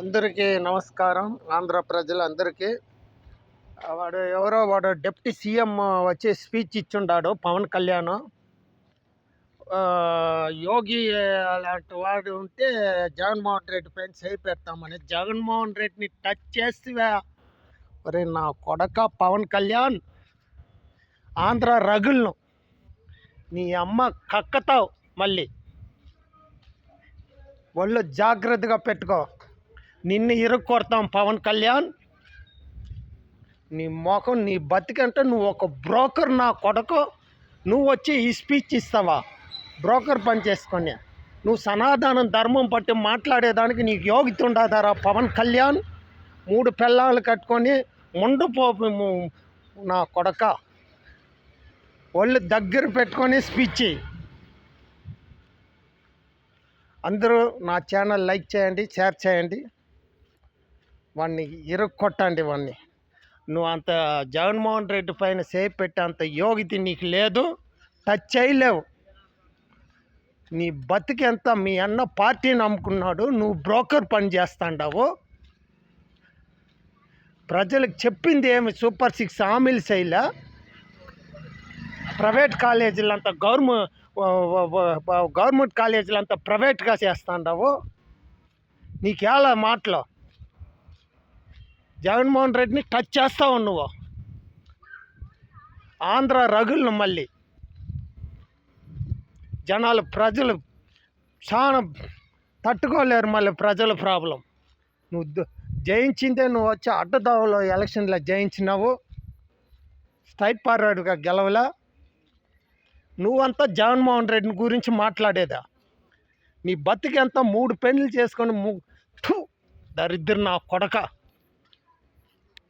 అందరికీ నమస్కారం. ఆంధ్ర ప్రజలందరికీ. వాడు డిప్యూటీ సీఎం వచ్చి స్పీచ్ ఇచ్చుండాడు పవన్ కళ్యాణ్. యోగి అలాంటి వాడు ఉంటే జగన్మోహన్ రెడ్డి పైన చేయి పెడతామని. జగన్మోహన్ రెడ్డిని టచ్ చేస్తే ఒరే నా కొడక పవన్ కళ్యాణ్, ఆంధ్ర రగులను నీ అమ్మ కక్కతావు. మళ్ళీ ఒళ్ళు జాగ్రత్తగా పెట్టుకో. నిన్ను ఇరుక్కొడతాం పవన్ కళ్యాణ్. నీ మొఖం, నీ బతికంటే నువ్వు ఒక బ్రోకర్ నా కొడుకు. నువ్వు వచ్చి ఈ స్పీచ్ ఇస్తావా? బ్రోకర్ పని చేసుకొని నువ్వు సనాతనం ధర్మం పట్టి మాట్లాడేదానికి నీకు యోగ్యత ఉండదారా పవన్ కళ్యాణ్? 3 పెళ్ళాలు కట్టుకొని ముండుపోపు నా కొడక. ఒళ్ళు దగ్గర పెట్టుకొని స్పీచ్. అందరూ నా ఛానల్ లైక్ చేయండి, షేర్ చేయండి. వాడిని ఇరుక్కొట్టండి. వాడిని నువ్వు అంత జగన్మోహన్ రెడ్డి పైన సేపు పెట్టే అంత యోగ్యత నీకు లేదు. టచ్ చేయలేవు. నీ బతికెంత. మీ అన్న పార్టీని నమ్ముకున్నాడు, నువ్వు బ్రోకర్ పని చేస్తాండావు. ప్రజలకు చెప్పింది ఏమి? సూపర్ 6 హామీలు చేయలే. ప్రైవేట్ కాలేజీలంతా గవర్నమెంట్ కాలేజీలంతా ప్రైవేట్గా చేస్తాండావు. నీకేలా మాటలు? జగన్మోహన్ రెడ్డిని టచ్ చేస్తావు నువ్వు. ఆంధ్ర రగులను మళ్ళీ ప్రజలు చాలా తట్టుకోలేరు. మళ్ళీ ప్రజల ప్రాబ్లం. నువ్వు జయించిందే. నువ్వు వచ్చి అడ్డదావలో ఎలక్షన్లో జయించినావు. స్ట్రైట్ ఫార్వర్డ్గా గెలవలా. నువ్వంతా జగన్మోహన్ రెడ్డిని గురించి మాట్లాడేదా? నీ బతికెంత 3 పెళ్ళిళ్ళు చేసుకొని దరిద్ర నా కొడక.